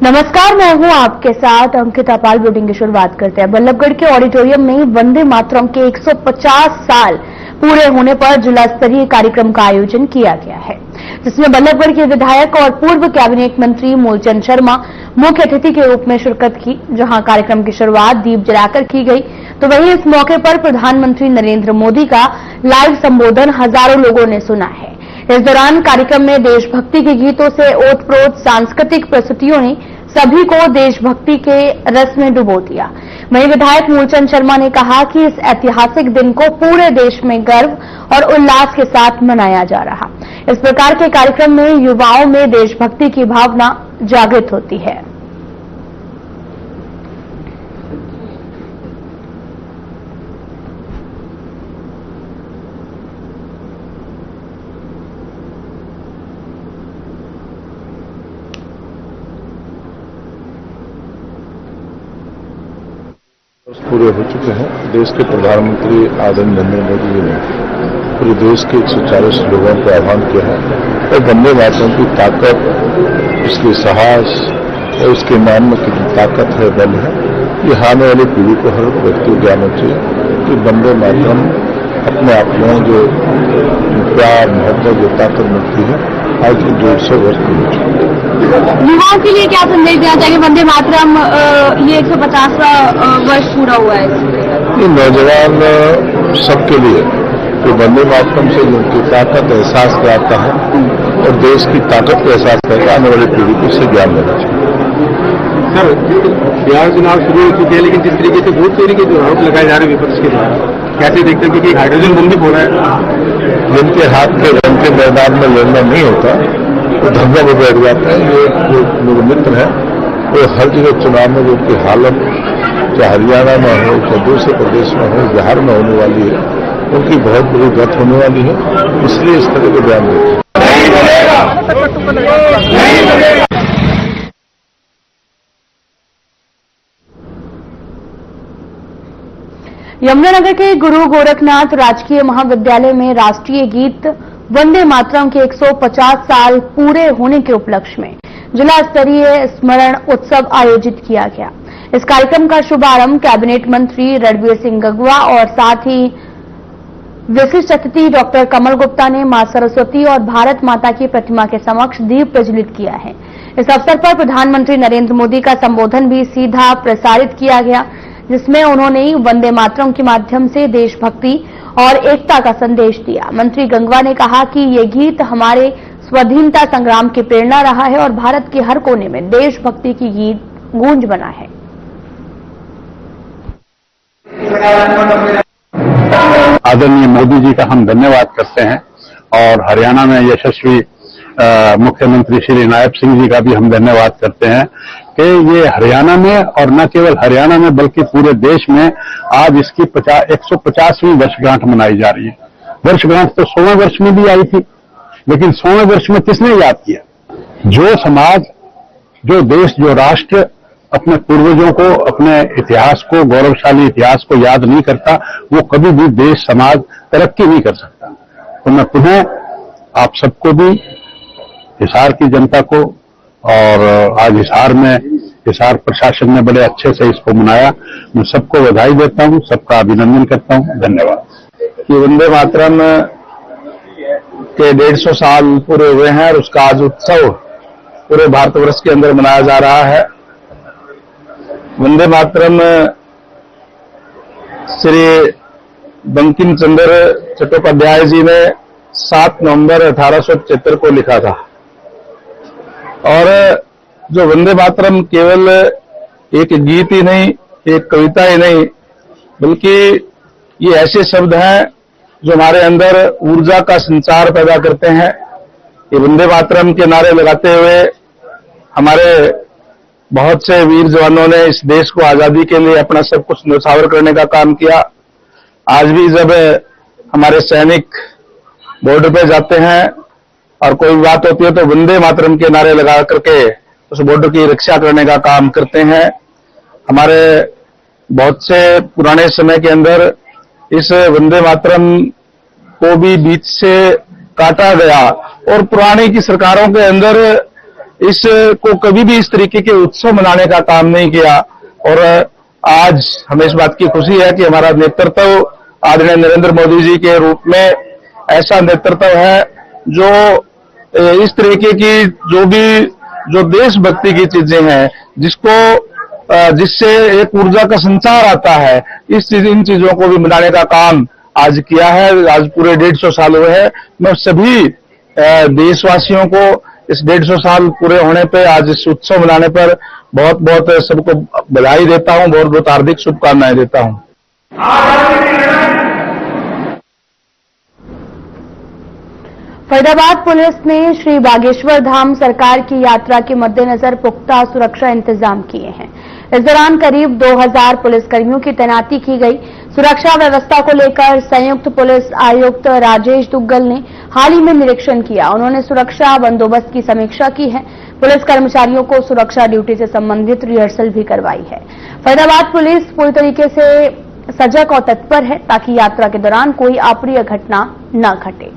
नमस्कार, मैं हूं आपके साथ अंकिता पाल। बुलेटिन की शुरुआत करते हैं। बल्लभगढ़ के ऑडिटोरियम में वंदे मातरम के 150 साल पूरे होने पर जिला स्तरीय कार्यक्रम का आयोजन किया गया है, जिसमें बल्लभगढ़ के विधायक और पूर्व कैबिनेट मंत्री मूलचंद शर्मा मुख्य अतिथि के रूप में शिरकत की। जहां कार्यक्रम की शुरुआत दीप जलाकर की गई, तो वहीं इस मौके पर प्रधानमंत्री नरेंद्र मोदी का लाइव संबोधन हजारों लोगों ने सुना है। इस दौरान कार्यक्रम में देशभक्ति के गीतों से ओतप्रोत सांस्कृतिक प्रस्तुतियों ने सभी को देशभक्ति के रस में डुबो दिया। वहीं विधायक मूलचंद शर्मा ने कहा कि इस ऐतिहासिक दिन को पूरे देश में गर्व और उल्लास के साथ मनाया जा रहा। इस प्रकार के कार्यक्रम में युवाओं में देशभक्ति की भावना जागृत होती है। पूरे हो चुके हैं। देश के प्रधानमंत्री आदरणीय नरेंद्र मोदी जी ने पूरे देश के 140 लोगों को आह्वान किया है और वंदे मातरम की ताकत, उसके साहस और उसके नाम में कितनी ताकत है, बल है, ये आने वाली पीढ़ी को हर व्यक्ति को जानना चाहिए कि वंदे मातरम अपने आप में जो प्यार, मोहब्बत, जो ताकत मिलती है, आज 150 वर्ष पूरे। युवाओं के लिए क्या संदेश देना चाहिए? वंदे मातरम ये 150वां वर्ष पूरा हुआ है। ये नौजवान सबके लिए तो वंदे मातरम से उनकी ताकत एहसास कराता है और देश की ताकत का एहसास करके आने वाली पीढ़ी को इससे ज्ञान देना चाहिए। सर, बिहार चुनाव शुरू हो चुके हैं, लेकिन जिस तरीके से बहुत तरीके के जो आरोप लगाए जा रहे हैं विपक्ष के द्वारा, कैसे देखते हैं? क्योंकि हाइड्रोजन बम भी बोला है। जिनके हाथ के रंग के मैदान में लड़ना नहीं होता वो धरने में बैठ जाते हैं। ये जो मेरे मित्र हैं वो हर जगह चुनाव में जो उनकी हालत, चाहे हरियाणा में हो, चाहे दूसरे प्रदेश में हो, बिहार में होने वाली है, उनकी बहुत बड़ी गत होने वाली है। इसलिए इस तरह के बयान देते हैं। यमुनानगर के गुरु गोरखनाथ राजकीय महाविद्यालय में राष्ट्रीय गीत वंदे मातरम के 150 साल पूरे होने के उपलक्ष्य में जिला स्तरीय स्मरण उत्सव आयोजित किया गया। इस कार्यक्रम का शुभारंभ कैबिनेट मंत्री रणबीर सिंह गंगवा और साथ ही विशिष्ट अतिथि डॉक्टर कमल गुप्ता ने मां सरस्वती और भारत माता की प्रतिमा के समक्ष दीप प्रज्वलित किया है। इस अवसर पर प्रधानमंत्री नरेंद्र मोदी का संबोधन भी सीधा प्रसारित किया गया, जिसमें उन्होंने वंदे मातरम के माध्यम से देशभक्ति और एकता का संदेश दिया। मंत्री गंगवा ने कहा कि ये गीत हमारे स्वाधीनता संग्राम की प्रेरणा रहा है और भारत के हर कोने में देशभक्ति की गीत गूंज बना है। आदरणीय मोदी जी का हम धन्यवाद करते हैं और हरियाणा में यशस्वी मुख्यमंत्री श्री नायब सिंह जी का भी हम धन्यवाद करते हैं कि ये हरियाणा में और न केवल हरियाणा में बल्कि पूरे देश में आज इसकी 150वीं वर्षगांठ मनाई जा रही है। वर्षगांठ तो 100वें वर्ष में भी आई थी, लेकिन 100वें वर्ष में किसने याद किया? जो समाज, जो देश, जो राष्ट्र अपने पूर्वजों को, अपने इतिहास को, गौरवशाली इतिहास को याद नहीं करता, वो कभी भी देश, समाज तरक्की नहीं कर सकता। तो मैं पुनः आप सबको भी, हिसार की जनता को, और आज हिसार प्रशासन ने बड़े अच्छे से इसको मनाया, मैं सबको बधाई देता हूं, सबका अभिनंदन करता हूं। धन्यवाद। कि वंदे मातरम के 150 साल पूरे हुए हैं और उसका आज उत्सव पूरे भारतवर्ष के अंदर मनाया जा रहा है। वंदे मातरम श्री बंकिम चंद्र चट्टोपाध्याय जी ने 7 नवंबर 1875 को लिखा था। और जो वंदे मातरम केवल एक गीत ही नहीं, एक कविता ही नहीं, बल्कि ये ऐसे शब्द हैं जो हमारे अंदर ऊर्जा का संचार पैदा करते हैं। ये वंदे मातरम के नारे लगाते हुए हमारे बहुत से वीर जवानों ने इस देश को आजादी के लिए अपना सब कुछ न्यौछावर करने का काम किया। आज भी जब हमारे सैनिक बॉर्डर पे जाते हैं और कोई बात होती है तो वंदे मातरम के नारे लगा करके उस बॉर्डर की रक्षा करने का काम करते हैं। हमारे बहुत से पुराने समय के अंदर इस वंदे मातरम को भी बीच से काटा गया और पुरानी की सरकारों के अंदर इसको कभी भी इस तरीके के उत्सव मनाने का काम नहीं किया। और आज हमें इस बात की खुशी है कि हमारा नेतृत्व आदरणीय नरेंद्र मोदी जी के रूप में ऐसा नेतृत्व है जो इस तरीके की जो देशभक्ति की चीजें हैं, जिससे एक ऊर्जा का संचार आता है, इन चीजों को भी मनाने का काम आज किया है। आज पूरे 150 साल हुए हैं। मैं सभी देशवासियों को इस 150 साल पूरे होने पे, आज इस उत्सव मनाने पर बहुत बहुत सबको बधाई देता हूं, बहुत बहुत हार्दिक शुभकामनाएं देता हूं। फरीदाबाद पुलिस ने श्री बागेश्वर धाम सरकार की यात्रा के मद्देनजर पुख्ता सुरक्षा इंतजाम किए हैं। इस दौरान करीब 2000 पुलिसकर्मियों की तैनाती की गई। सुरक्षा व्यवस्था को लेकर संयुक्त पुलिस आयुक्त राजेश दुग्गल ने हाल ही में निरीक्षण किया। उन्होंने सुरक्षा बंदोबस्त की समीक्षा की है। पुलिस कर्मचारियों को सुरक्षा ड्यूटी से संबंधित रिहर्सल भी करवाई है। फरीदाबाद पुलिस पूरी तरीके से सजग और तत्पर है ताकि यात्रा के दौरान कोई अप्रिय घटना न घटे।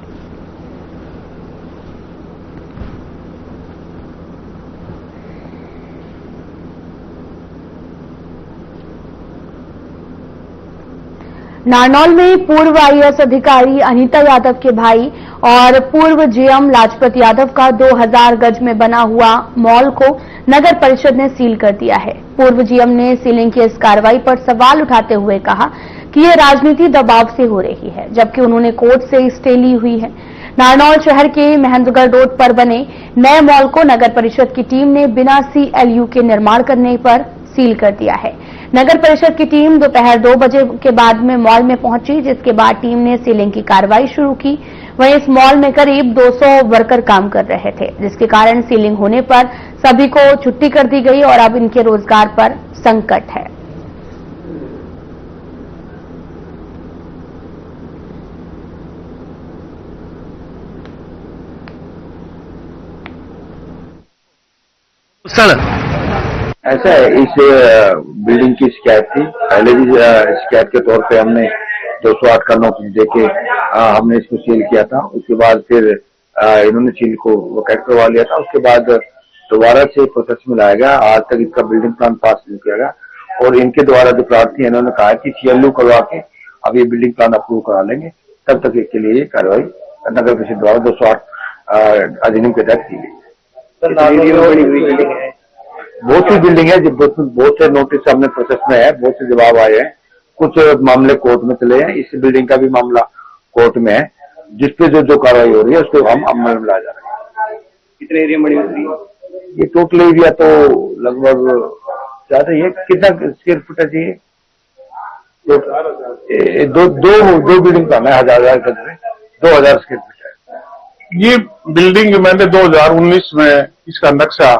नारनौल में पूर्व आईएएस अधिकारी अनीता यादव के भाई और पूर्व जीएम लाजपत यादव का 2000 गज में बना हुआ मॉल को नगर परिषद ने सील कर दिया है। पूर्व जीएम ने सीलिंग की इस कार्रवाई पर सवाल उठाते हुए कहा कि ये राजनीति दबाव से हो रही है, जबकि उन्होंने कोर्ट से स्टे ली हुई है। नारनौल शहर के महेंद्रगढ़ रोड पर बने नए मॉल को नगर परिषद की टीम ने बिना CLU के निर्माण करने पर सील कर दिया है। नगर परिषद की टीम दोपहर 2 बजे के बाद में मॉल में पहुंची, जिसके बाद टीम ने सीलिंग की कार्रवाई शुरू की। वहीं इस मॉल में करीब 200 वर्कर काम कर रहे थे, जिसके कारण सीलिंग होने पर सभी को छुट्टी कर दी गई और अब इनके रोजगार पर संकट है। ऐसा है, इस बिल्डिंग की शिकायत थी। पहले भी शिकायत के तौर पे हमने 208 का नोटिस देके हमने इसको सील किया था। उसके बाद फिर इन्होंने सील को वैकेट करवा लिया था। उसके बाद दोबारा से प्रोसेस में लाया गया। आज तक इसका बिल्डिंग प्लान पास नहीं किया गया और इनके द्वारा जो प्रार्थी इन्होंने कहा कि CLU करवा के अब ये बिल्डिंग प्लान अप्रूव करा लेंगे, तब तक इसके लिए कार्रवाई नगर परिषद द्वारा 208 अधिनियम के तहत की गई। बहुत सी बिल्डिंग है, बहुत से नोटिस हमने प्रोसेस में है, बहुत से जवाब आए हैं। कुछ मामले कोर्ट में चले हैं। इस बिल्डिंग का भी मामला कोर्ट में है, जिसपे जो कार्रवाई हो रही है उसको हम अमल में ला जा रहे हैं। कितने एरिया बड़ी होती है ये टोटल एरिया? तो लगभग ज्यादा ये कितना स्क्वायर फुट है जी? दो बिल्डिंग का है, 1000 गज में 2000 स्क्वायर फुट है। ये बिल्डिंग मैंने 2019 में इसका नक्शा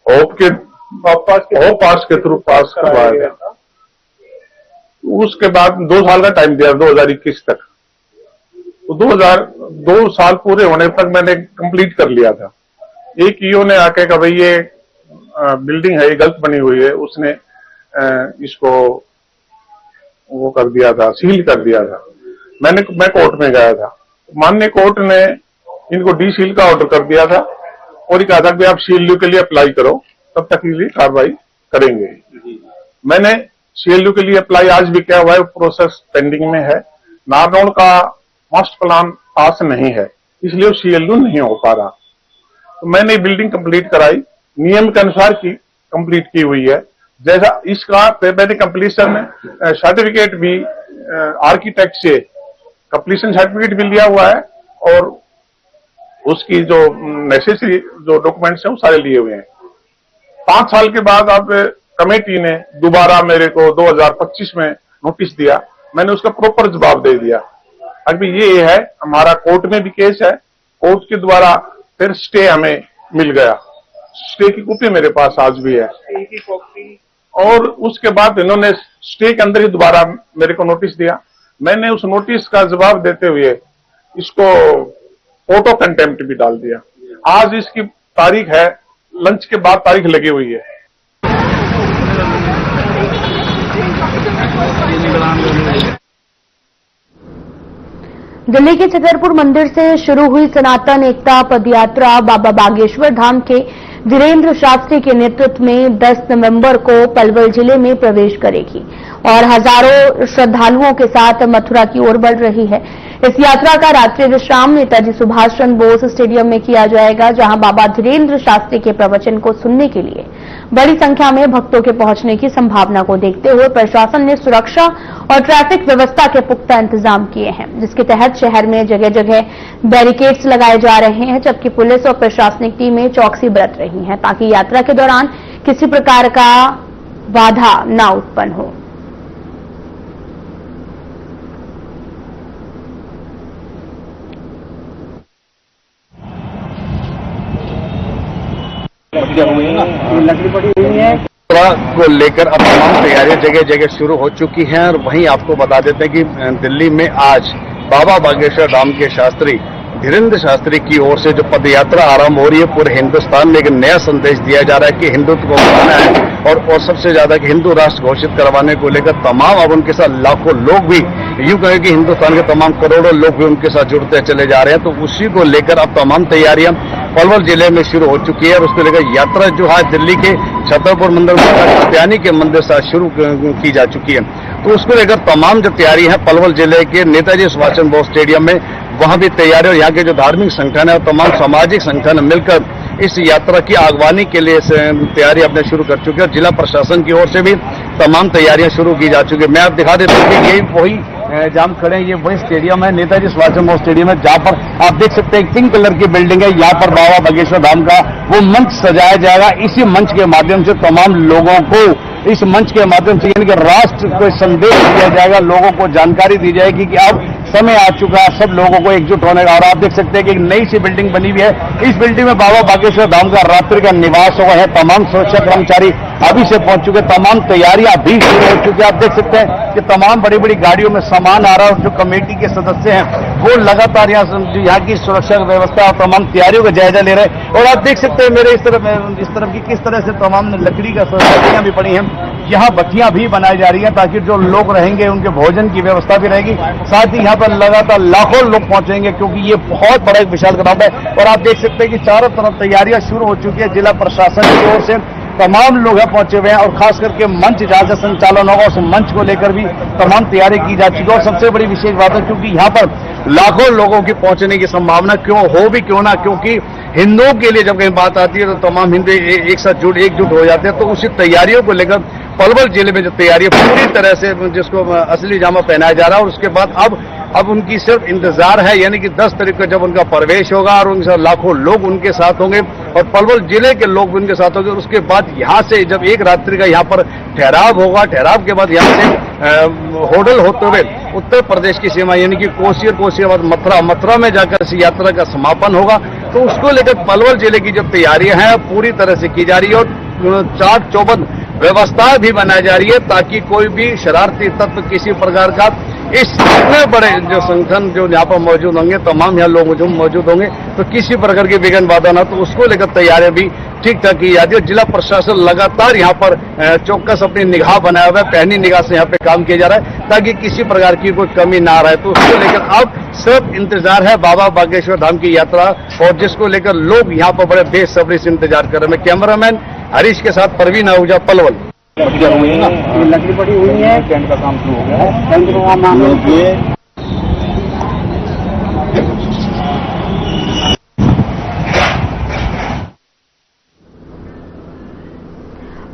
होप पास के थ्रू पास करवाया गया। उसके बाद 2 साल का टाइम दिया, 2021 तक। तो 2 साल पूरे होने तक मैंने कंप्लीट कर लिया था। एक ईओ ने आके कहा भाई ये बिल्डिंग है, ये गलत बनी हुई है, उसने इसको वो कर दिया था, सील कर दिया था। मैं कोर्ट में गया था, माननीय कोर्ट ने इनको डीसील का ऑर्डर कर दिया था और ये कहा था कि आप CLU के लिए अप्लाई करो, तब तक के लिए कार्रवाई करेंगे। मैंने CLU के लिए अप्लाई आज भी किया हुआ है, प्रोसेस पेंडिंग में है। नारनौल का मास्टर प्लान पास नहीं है, इसलिए CLU नहीं हो पा रहा। तो मैंने बिल्डिंग कंप्लीट कराई, नियम के अनुसार की कंप्लीट की हुई है। जैसा इसका मैंने कंप्लीशन सर्टिफिकेट भी आर्किटेक्ट से कंप्लीशन सर्टिफिकेट भी लिया हुआ है और उसकी जो नेसेसरी जो डॉक्यूमेंट्स हैं वो सारे लिए हुए हैं। 5 साल के बाद अब कमेटी ने दोबारा मेरे को 2025 में नोटिस दिया, मैंने उसका प्रॉपर जवाब दे दिया। अभी ये है, हमारा कोर्ट में भी केस है, कोर्ट के द्वारा फिर स्टे हमें मिल गया। स्टे की कॉपी मेरे पास आज भी है। और उसके बाद इन्होंने स्टे के अंदर ही दोबारा मेरे को नोटिस दिया। मैंने उस नोटिस का जवाब देते हुए इसको फोटो कंटेम्प्ट भी डाल दिया। आज इसकी तारीख है, लंच के बाद तारीख लगी हुई है। दिल्ली के छतरपुर मंदिर से शुरू हुई सनातन एकता पदयात्रा बाबा बागेश्वर धाम के धीरेन्द्र शास्त्री के नेतृत्व में 10 नवंबर को पलवल जिले में प्रवेश करेगी और हजारों श्रद्धालुओं के साथ मथुरा की ओर बढ़ रही है। इस यात्रा का रात्रि विश्राम नेताजी सुभाष चंद्र बोस स्टेडियम में किया जाएगा, जहां बाबा धीरेन्द्र शास्त्री के प्रवचन को सुनने के लिए बड़ी संख्या में भक्तों के पहुंचने की संभावना को देखते हुए प्रशासन ने सुरक्षा और ट्रैफिक व्यवस्था के पुख्ता इंतजाम किए हैं, जिसके तहत शहर में जगह जगह बैरिकेड्स लगाए जा रहे हैं, जबकि पुलिस और प्रशासनिक टीमें चौकसी बरत रही हैं ताकि यात्रा के दौरान किसी प्रकार का बाधा न उत्पन्न हो। को लेकर अब तमाम तैयारियां जगह जगह शुरू हो चुकी हैं और वहीं आपको बता देते हैं कि दिल्ली में आज बाबा बागेश्वर धाम के शास्त्री धीरेन्द्र शास्त्री की ओर से जो पदयात्रा आरंभ हो रही है, पूरे हिंदुस्तान में एक नया संदेश दिया जा रहा है कि हिंदुत्व को बढ़ाना है और सबसे ज्यादा कि हिंदू राष्ट्र घोषित करवाने को लेकर तमाम अब उनके साथ लाखों लोग भी, यूं कहें कि हिंदुस्तान के तमाम करोड़ों लोग भी उनके साथ जुड़ते चले जा रहे हैं। तो उसी को लेकर अब तमाम तैयारियां पलवल जिले में शुरू हो चुकी है और उसको लेकर यात्रा जो है दिल्ली के छतरपुर मंदिर कात्यायनी के मंदिर से शुरू की जा चुकी है। तो उसको लेकर तमाम जो तैयारी है पलवल जिले के नेताजी सुभाष चंद्र बोस स्टेडियम में, वहां भी तैयारी और यहाँ के जो धार्मिक संगठन है और तमाम सामाजिक संगठन मिलकर इस यात्रा की आगवानी के लिए तैयारी अपने शुरू कर चुके हैं और जिला प्रशासन की ओर से भी तमाम तैयारियां शुरू की जा चुकी है। मैं आप दिखा देता हूँ कि यही वही जहाँ हम खड़े हैं, ये वही स्टेडियम है, नेताजी सुभाष चंद्र बोस स्टेडियम है, जहाँ पर आप देख सकते हैं पिंक कलर की बिल्डिंग है। यहाँ पर बाबा बागेश्वर धाम का वो मंच सजाया जाएगा। इसी मंच के माध्यम से तमाम लोगों को, इस मंच के माध्यम से यानी कि राष्ट्र को संदेश दिया जाएगा, लोगों को जानकारी दी जाएगी कि अब समय आ चुका है सब लोगों को एकजुट होने का। और आप देख सकते हैं कि एक नई सी बिल्डिंग बनी हुई है। इस बिल्डिंग में बाबा बागेश्वर धाम का रात्रि का निवास हुआ है। तमाम सुरक्षा कर्मचारी अभी से पहुंच चुके, तमाम तैयारियां अभी शुरू हो चुकी है। आप देख सकते हैं कि तमाम बड़ी बड़ी गाड़ियों में सामान आ रहा है और जो कमेटी के सदस्य हैं वो लगातार यहाँ की सुरक्षा व्यवस्था और तमाम तैयारियों का जायजा ले रहे हैं। और आप देख सकते हैं मेरे इस तरफ की किस तरह से तमाम लकड़ी का सब्जियां भी पड़ी हैं। यहाँ भट्टियां भी बनाई जा रही हैं ताकि जो लोग रहेंगे उनके भोजन की व्यवस्था भी रहेगी। साथ ही यहाँ पर लगातार लाखों लोग पहुंचेंगे क्योंकि ये बहुत बड़ा एक विशाल ग्राउंड है। और आप देख सकते हैं कि चारों तरफ तैयारियां शुरू हो चुकी है। जिला प्रशासन की ओर से तमाम लोग यहाँ पहुंचे हुए हैं और खास करके मंच जहां से संचालन होगा उस मंच को लेकर भी तमाम तैयारी की जा चुकी है। और सबसे बड़ी विशेष बात है क्योंकि यहाँ पर लाखों लोगों की पहुंचने की संभावना क्यों ना, क्योंकि हिंदुओं के लिए जब कहीं बात आती है तो तमाम हिंदू एक साथ एकजुट हो जाते हैं। तो उसी तैयारियों को लेकर पलवल जिले में जो तैयारी पूरी तरह से जिसको असली जामा पहनाया जा रहा है और उसके बाद अब उनकी सिर्फ इंतजार है, यानी कि 10 तारीख को जब उनका प्रवेश होगा और उनके साथ लाखों लोग उनके साथ होंगे और पलवल जिले के लोग भी उनके साथ होंगे। उसके बाद यहाँ से जब एक रात्रि का यहाँ पर ठहराव होगा, ठहराव के बाद यहाँ से होटल होते हुए उत्तर प्रदेश की सीमा यानी कि कोसी और कोसी के बाद मथुरा में जाकर इस यात्रा का समापन होगा। तो उसको लेकर पलवल जिले की जो तैयारियां हैं पूरी तरह से की जा रही है और चाक चौबंद व्यवस्था भी बनाई जा रही है ताकि कोई भी शरारती तत्व किसी प्रकार का इस इतने बड़े जो संगठन जो यहाँ पर मौजूद होंगे, तमाम यहाँ लोग जो मौजूद होंगे, तो किसी प्रकार की विघ्न बाधा ना, तो उसको लेकर तैयारियां भी ठीक ठाक की जाती है। जिला प्रशासन लगातार यहाँ पर चौकस अपनी निगाह बनाया हुआ है, पहनी निगाह से यहाँ पे काम किया जा रहा है ताकि किसी प्रकार की कोई कमी ना रहे। तो उसको लेकर अब सिर्फ इंतजार है बाबा बागेश्वर धाम की यात्रा और जिसको लेकर लोग यहाँ पर बड़े बेसब्री से इंतजार कर रहे हैं। कैमरामैन हरीश के साथ परवीन आहूजा, पलवल। लकड़ी पड़ी हुई है, टेंट का काम शुरू हो गया है। टेंट का काम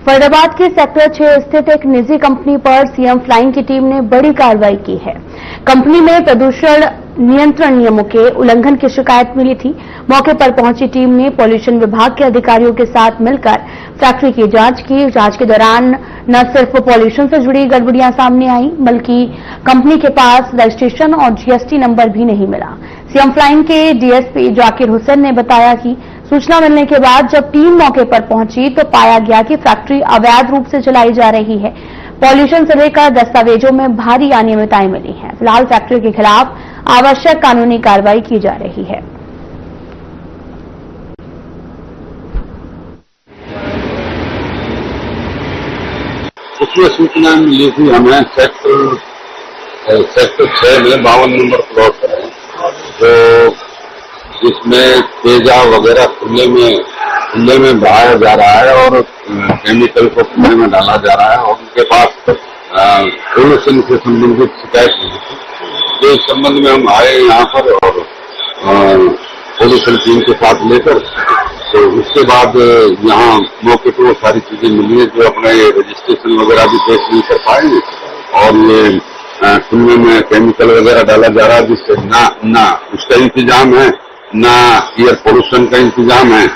फरीदाबाद के सेक्टर 6 स्थित एक निजी कंपनी पर सीएम फ्लाइंग की टीम ने बड़ी कार्रवाई की है। कंपनी में प्रदूषण नियंत्रण नियमों के उल्लंघन की शिकायत मिली थी। मौके पर पहुंची टीम ने पॉल्यूशन विभाग के अधिकारियों के साथ मिलकर फैक्ट्री की जांच की। जांच के दौरान न सिर्फ पॉल्यूशन से जुड़ी गड़बड़ियां सामने आई बल्कि कंपनी के पास रजिस्ट्रेशन और जीएसटी नंबर भी नहीं मिला। सीएम फ्लाइंग के डीएसपी जाकिर हुसैन ने बताया कि सूचना मिलने के बाद जब टीम मौके पर पहुंची तो पाया गया कि फैक्ट्री अवैध रूप से चलाई जा रही है। पॉल्यूशन से लेकर दस्तावेजों में भारी अनियमितताएं मिली हैं। फिलहाल फैक्ट्री के खिलाफ आवश्यक कानूनी कार्रवाई की जा रही है। उसमें सूचना मिली थी हमें सेक्टर 6 में 52 नंबर प्लॉट है जो जिसमें तेजा वगैरह खुले में खुले में बहाया जा रहा है और केमिकल को खुले में डाला जा रहा है और उनके पास पोल्यूशन से संबंधित शिकायत हुई थी। तो इस संबंध में हम आए यहाँ पर और पोल्यूशन टीम के साथ लेकर, तो उसके बाद यहाँ मौके पर वो सारी चीजें मिली है जो अपना ये रजिस्ट्रेशन वगैरह भी पेश नहीं कर पाएंगे और ये खुले में केमिकल वगैरह डाला जा रहा है जिससे ना उसका इंतजाम है ना एयर पोल्यूशन का इंतजाम है।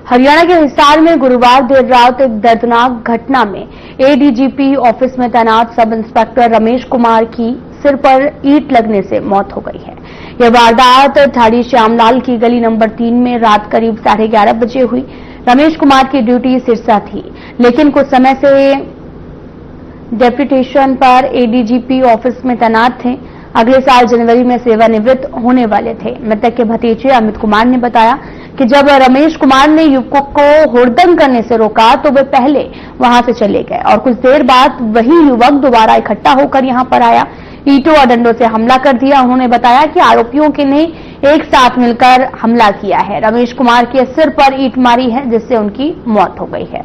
हरियाणा के हिसार में गुरुवार देर रात एक दर्दनाक घटना में एडीजीपी ऑफिस में तैनात सब इंस्पेक्टर रमेश कुमार की सिर पर ईंट लगने से मौत हो गई है। यह वारदात ठाड़ी श्यामलाल की गली नंबर 3 में रात करीब 11:30 बजे हुई। रमेश कुमार की ड्यूटी सिरसा थी, लेकिन कुछ समय से डेप्यूटेशन पर एडीजीपी ऑफिस में तैनात थे। अगले साल जनवरी में सेवानिवृत्त होने वाले थे। मृतक के भतीजे अमित कुमार ने बताया कि जब रमेश कुमार ने युवकों को हुड़दंग करने से रोका तो वे पहले वहां से चले गए और कुछ देर बाद वही युवक दोबारा इकट्ठा होकर यहां पर आया, ईंटों और डंडों से हमला कर दिया। उन्होंने बताया कि आरोपियों के ने एक साथ मिलकर हमला किया है। रमेश कुमार के सिर पर ईंट मारी है जिससे उनकी मौत हो गई है।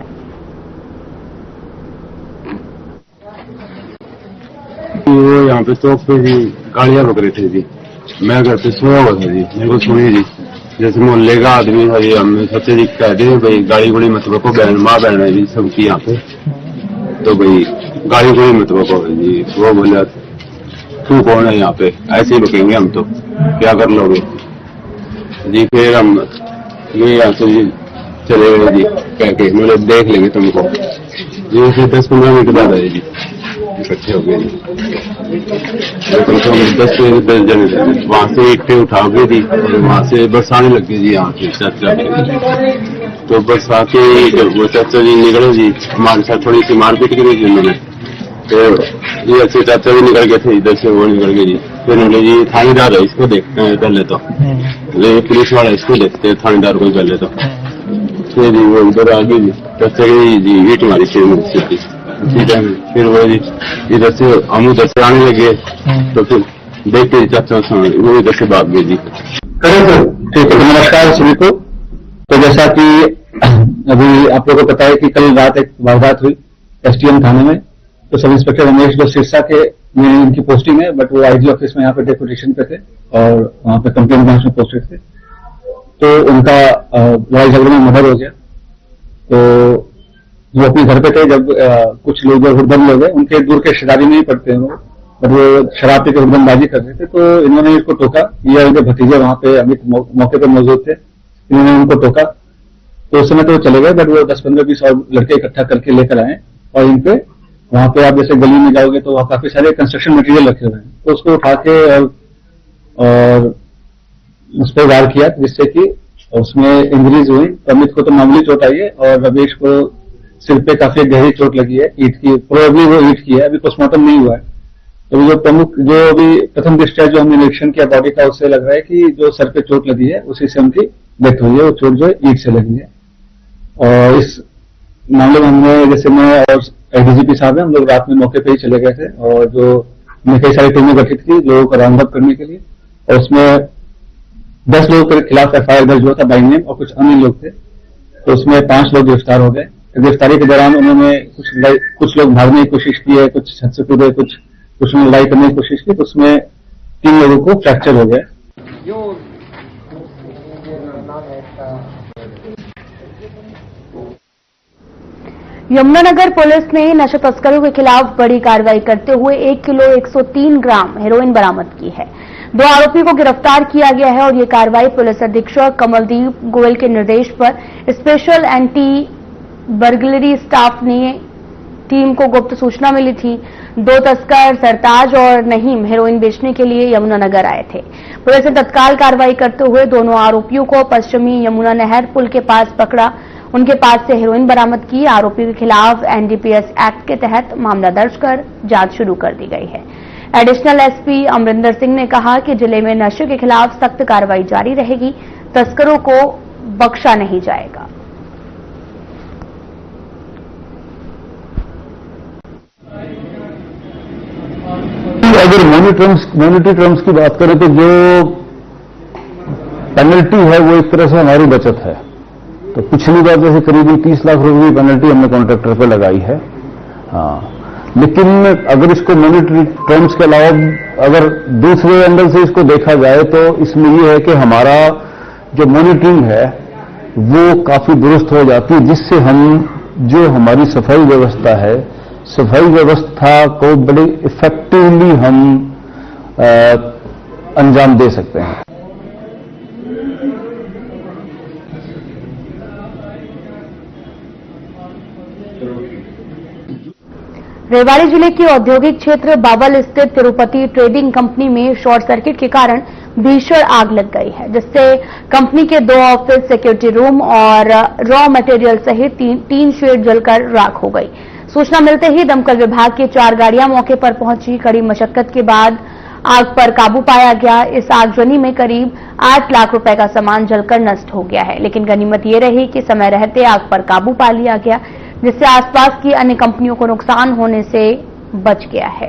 वो यहाँ पे चौक पे जी गाड़ियां रुक रहे थे जी, मैं घर पे सोया हुआ था जी, मेरे को सुनी जी जैसे मोहल्ले का आदमी है जी, हम सबसे जी कहते हैं भाई गाड़ी गुड़ी मत रोको, बहन माँ बहन है जी सबकी यहाँ पे, तो भाई गाड़ी गुड़ी मत रोको जी। वो बोला तू कौन है यहाँ पे, ऐसे ही रुकेंगे हम तो, क्या कर लोगे जी। फिर हम ये यहाँ से जी चले गए जी कह के, मेरे देख लेंगे तुमको जी। फिर 10-15 मिनट बाद आए जी, इकट्ठे हो गए जी, कम से कम 10 जने थे। वहां से ईंटें उठा गए थी और वहां से बस आने लग गई जी यहाँ से चाचा के। तो बस आके जब वो चाचा जी निकले जी, हमारे साथ थोड़ी सी मारपीट करी थी उन्होंने, तो ये अच्छे चाचा भी निकल गए थे, इधर से वो निकल गए जी। फिर उन्होंने जी थानेदार है इसको देखते हैं पहले, तो पुलिस वाला इसको देखते हैं थानेदार को पहले, तो फिर वो उधर आ गई जी, चाचा जी ईंट मारी थी। फिर वो जी इधर से हम उधर से आने लगे, तो फिर देखते ही चाचा वो इधर से भाग गए जी। ठीक है, नमस्कार सभी को। तो जैसा कि अभी आप लोगों को पता है कि कल रात एक वारदात हुई एसटीएम थाने में। तो सब इंस्पेक्टर रमेश जो सिरसा के में इनकी पोस्टिंग है, बट वो आईजी ऑफिस में यहाँ पे डेपुटेशन पे थे और वहाँ पे कंप्लेंट ब्रांच में पोस्टेड थे। तो उनका लड़ाई झगड़े में मर्डर हो गया। तो वो अपने घर पे थे जब कुछ लोग जो हुड़दंग लोग हैं उनके दूर के रिश्तेदारी में ही पड़ते हैं वो, और वो शराब पी के हुड़दंगबाजी कर रहे थे। तो इन्होंने इसको टोका, ये उनके भतीजे वहां पे अमित मौके पर मौजूद थे, इन्होंने उनको टोका। तो उस समय तो वो चले गए, बट वो 10-15-20 और लड़के इकट्ठा करके लेकर आए और इनपे वहां पे आप जैसे गली में जाओगे तो वहां काफी सारे कंस्ट्रक्शन मटेरियल रखे हुए हैं, तो उसको उठा के और उस पर वार किया जिससे कि उसमें इंजरीज हुई। अमित को तो मामूली चोट आई है और रमेश को सिर पे काफी गहरी चोट लगी है ईंट की, प्रोबेबली वो ईंट की है, अभी पोस्टमार्टम नहीं हुआ है। तो जो प्रमुख जो अभी प्रथम दृष्टया जो हमने निरीक्षण किया बॉडी का, उससे लग रहा है कि जो सर पे चोट लगी है उसी से उनकी डेथ हुई है, वो चोट जो है ईंट से लगी है। और इस मामले में हमने जैसे मैं और एडीजीपी साहब हैं, हम लोग रात में मौके पे ही चले गए थे और जो हमने कई सारी टीमें गठित की लोगों को राउंड अप करने के लिए, और उसमें 10 लोगों के खिलाफ एफआईआर दर्ज हुआ था बाई नेम और कुछ अन्य लोग थे। तो उसमें 5 लोग गिरफ्तार हो गए। गिरफ्तारी के दौरान उन्होंने कुछ लोग भागने की कोशिश की है, कुछ छत से कूदे, कुछ ने लड़ाई करने की कोशिश की, तो उसमें 3 लोगों को फ्रैक्चर हो गया। यमुनानगर पुलिस ने नशा तस्करों के खिलाफ बड़ी कार्रवाई करते हुए 1 किलो 103 ग्राम हेरोइन बरामद की है। 2 आरोपियों को गिरफ्तार किया गया है और ये कार्रवाई पुलिस अधीक्षक कमलदीप गोयल के निर्देश पर स्पेशल एंटी बर्गलरी स्टाफ ने टीम को गुप्त सूचना मिली थी। 2 तस्कर सरताज और नहीम हेरोइन बेचने के लिए यमुनानगर आए थे। पुलिस ने तत्काल कार्रवाई करते हुए दोनों आरोपियों को पश्चिमी यमुना नहर पुल के पास पकड़ा। उनके पास से हेरोइन बरामद की। आरोपियों के खिलाफ एनडीपीएस एक्ट के तहत मामला दर्ज कर जांच शुरू कर दी गई है। एडिशनल एसपी अमरिंदर सिंह ने कहा कि जिले में नशे के खिलाफ सख्त कार्रवाई जारी रहेगी, तस्करों को बख्शा नहीं जाएगा। अगर मॉनिटरी टर्म्स की बात करें तो जो पेनल्टी है वो एक तरह से हमारी बचत है। तो पिछली बार जैसे करीबन 30 लाख रुपए की पेनल्टी हमने कॉन्ट्रैक्टर पे लगाई है। हाँ, लेकिन अगर इसको मॉनिटरी टर्म्स के अलावा अगर दूसरे एंगल से इसको देखा जाए तो इसमें यह है कि हमारा जो मॉनिटरिंग है वो काफी दुरुस्त हो जाती है, जिससे हम जो हमारी सफाई व्यवस्था है, सफाई व्यवस्था को बड़े इफेक्टिवली हम अंजाम दे सकते हैं। रेवाड़ी जिले के औद्योगिक क्षेत्र बावल स्थित तिरुपति ट्रेडिंग कंपनी में शॉर्ट सर्किट के कारण भीषण आग लग गई है, जिससे कंपनी के 2 ऑफिस, सिक्योरिटी रूम और रॉ मटेरियल सहित 3 शेड जलकर राख हो गई। सूचना मिलते ही दमकल विभाग की 4 गाड़ियां मौके पर पहुंची। कड़ी मशक्कत के बाद आग पर काबू पाया गया। इस आगजनी में करीब 8 लाख रुपए का सामान जलकर नष्ट हो गया है, लेकिन गनीमत ये रही कि समय रहते आग पर काबू पा लिया गया, जिससे आसपास की अन्य कंपनियों को नुकसान होने से बच गया है।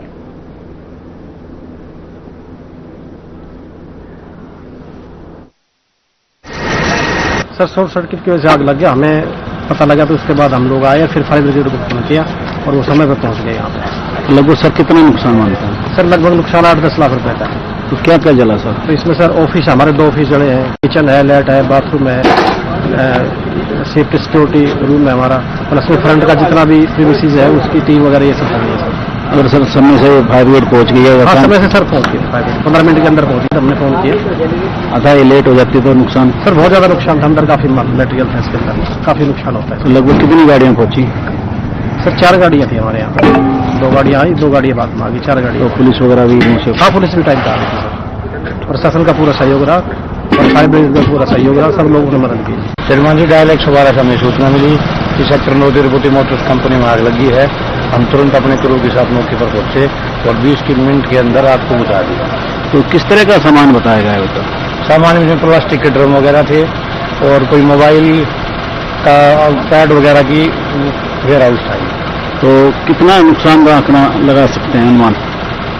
सर, शॉर्ट सर्किट की वजह से आग लग गया, हमें पता लगा तो उसके बाद हम लोग आए, फिर फायर ब्रिगेड को फोन किया और वो समय पर पहुंच गए यहाँ पे। लगभग सर कितना नुकसान मानते हैं? सर लगभग नुकसान 8-10 लाख रुपए का है। तो क्या क्या जला सर? तो इसमें सर ऑफिस, हमारे 2 ऑफिस जले हैं, किचन है, लाइट है, बाथरूम है, सेफ्टी सिक्योरिटी रूम है हमारा, प्लस में फ्रंट का जितना भी प्रीमिसेस है उसकी टीम वगैरह ये सब है सर। अगर सर समय से फायर ब्रिगेड पहुंच गई है? हाँ, समय से सर पहुंच गई, 15 मिनट के अंदर पहुंची, हमने फोन किया। अच्छा, ये लेट हो जाती है तो नुकसान? सर बहुत ज्यादा नुकसान था, अंदर काफी मटेरियल था, इसके अंदर काफी नुकसान होता है। तो लगभग कितनी गाड़ियां पहुंची? सर 4 गाड़ियां थी हमारे यहाँ, 2 गाड़ियां आई, 2 गाड़ियां बाद में आ गई, 4 गाड़ियां। तो पुलिस वगैरह भी? हाँ, पुलिस भी टाइम पे आ गई थी सर, प्रशासन का पूरा सहयोग रहा और फायर ब्रिगेड का पूरा सहयोग रहा, सब लोगों ने मदद की। श्रीमान जी, डायल 112 से हमें सूचना मिली कि सेक्टर 9 तिरुपति मोटर्स कंपनी में आग लगी है। हम तुरंत अपने क्रू के साथ मौके पर पहुंचे और 20 मिनट के अंदर आग को बुझा दिया। तो किस तरह का सामान बताया गया है? सामान में प्लास्टिक के ड्रम वगैरह थे और कोई मोबाइल का पैड वगैरह की वेयर हाउस था। तो कितना नुकसान का आंकड़ा लगा सकते हैं अनुमान?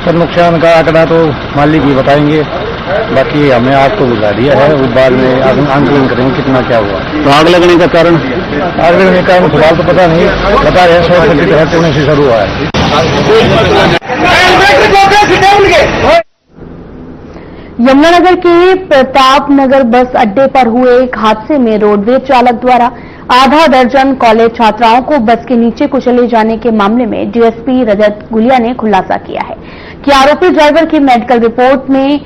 सर, नुकसान का आंकड़ा तो मालिक ही बताएंगे, बाकी हमें आग को बुझा दिया है, वो बाद में आंकलन करेंगे कितना क्या हुआ। तो आग लगने का कारण? आग लगने का कारण फिलहाल तो पता नहीं, बता रहे हैं शॉर्ट सर्किट है, पुणे से शुरू हुआ है। यमुनानगर के प्रताप नगर बस अड्डे पर हुए एक हादसे में रोडवेज चालक द्वारा आधा दर्जन कॉलेज छात्राओं को बस के नीचे कुचले जाने के मामले में डीएसपी रजत गुलिया ने खुलासा किया है कि आरोपी ड्राइवर की मेडिकल रिपोर्ट में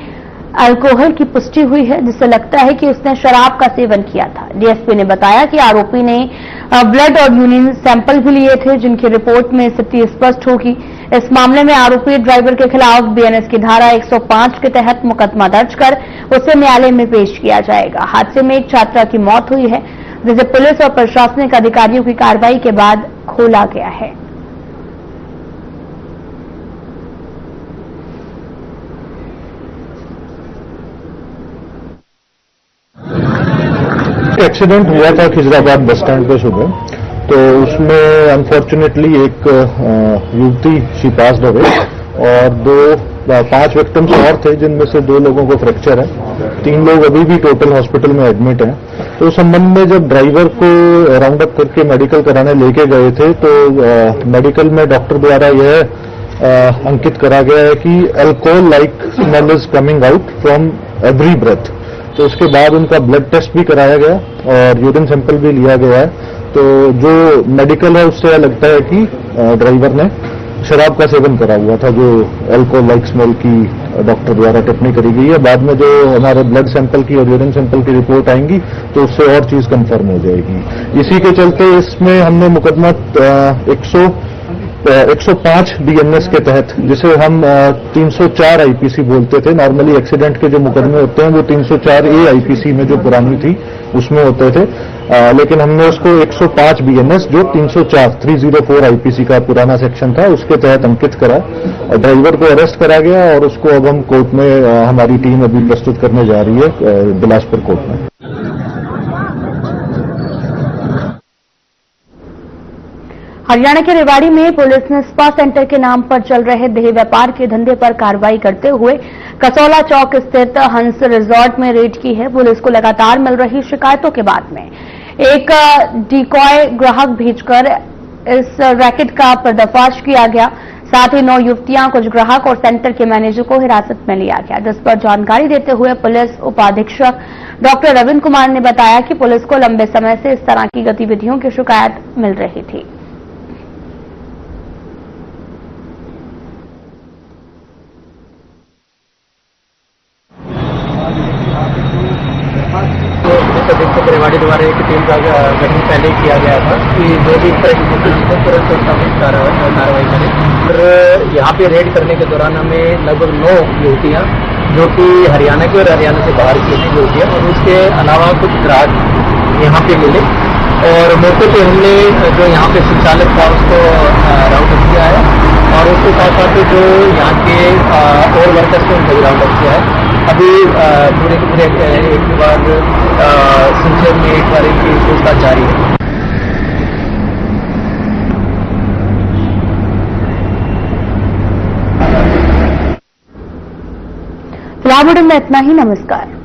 अल्कोहल की पुष्टि हुई है, जिससे लगता है कि उसने शराब का सेवन किया था। डीएसपी ने बताया कि आरोपी ने ब्लड और यूरिन सैंपल भी लिए थे, जिनकी रिपोर्ट में स्थिति स्पष्ट होगी। इस मामले में आरोपी ड्राइवर के खिलाफ बीएनएस की धारा 105 के तहत मुकदमा दर्ज कर उसे न्यायालय में पेश किया जाएगा। हादसे में एक छात्रा की मौत हुई है, जिसे पुलिस और प्रशासनिक अधिकारियों की कार्रवाई के बाद खोला गया है। एक्सीडेंट हुआ था खिजराबाद बस स्टैंड पे सुबह, तो उसमें अनफॉर्चुनेटली एक युवती शी पास्ड अवे और 5 विक्टिम्स और थे, जिनमें से 2 लोगों को फ्रैक्चर है, 3 लोग अभी भी टोटल हॉस्पिटल में एडमिट हैं। तो उस संबंध में जब ड्राइवर को राउंड अप करके मेडिकल कराने लेके गए थे, तो मेडिकल में डॉक्टर द्वारा यह अंकित करा गया है कि alcohol like smell is coming out from every breath. तो उसके बाद उनका ब्लड टेस्ट भी कराया गया और यूरिन सैंपल भी लिया गया है। तो जो मेडिकल है उससे लगता है कि ड्राइवर ने शराब का सेवन करा हुआ था, जो अल्कोहल लाइक स्मेल की डॉक्टर द्वारा टिप्पणी करी गई है। बाद में जो हमारे ब्लड सैंपल की और यूरिन सैंपल की रिपोर्ट आएंगी तो उससे और चीज कंफर्म हो जाएगी। इसी के चलते इसमें हमने मुकदमा 105 बीएनएस के तहत, जिसे हम 304 आईपीसी बोलते थे, नॉर्मली एक्सीडेंट के जो मुकदमे होते हैं वो 304A आईपीसी में जो पुरानी थी उसमें होते थे, लेकिन हमने उसको 105 बीएनएस जो 304 आईपीसी का पुराना सेक्शन था उसके तहत अंकित करा। ड्राइवर को अरेस्ट करा गया और उसको अब हम कोर्ट में हमारी टीम अभी प्रस्तुत करने जा रही है बिलासपुर कोर्ट में। हरियाणा के रेवाड़ी में पुलिस ने स्पा सेंटर के नाम पर चल रहे देह व्यापार के धंधे पर कार्रवाई करते हुए कसौला चौक स्थित हंस रिजॉर्ट में रेड की है। पुलिस को लगातार मिल रही शिकायतों के बाद में एक डिकॉय ग्राहक भेजकर इस रैकेट का पर्दाफाश किया गया। साथ ही 9 युवतियां, कुछ ग्राहक और सेंटर के मैनेजर को हिरासत में लिया गया, जिस पर जानकारी देते हुए पुलिस उपाधीक्षक डॉक्टर रविंद्र कुमार ने बताया कि पुलिस को लंबे समय से इस तरह की गतिविधियों की शिकायत मिल रही थी। अधीक्षक रेवाड़ी द्वारा एक टीम का गठन पहले ही किया गया था कि जो भी इस तरह की घटना हो तुरंत उसका कार्रवाई करें। और यहाँ पे रेड करने के दौरान हमें लगभग 9 युवतियाँ जो कि हरियाणा की और हरियाणा से बाहर की युवतियाँ और उसके अलावा कुछ ग्राहक यहाँ पे मिले और मौके पे हमने जो यहाँ पे संचालक था उसको राउंड अप किया है और उसके साथ साथ जो यहाँ के और वर्कर्स को उनको राउंड अप किया है। अभी पूरे के पूरे एक के बाद संक्षेप में एक बार की पूछताछ जारी है। फिलहाल बुलेटिन में इतना ही। नमस्कार।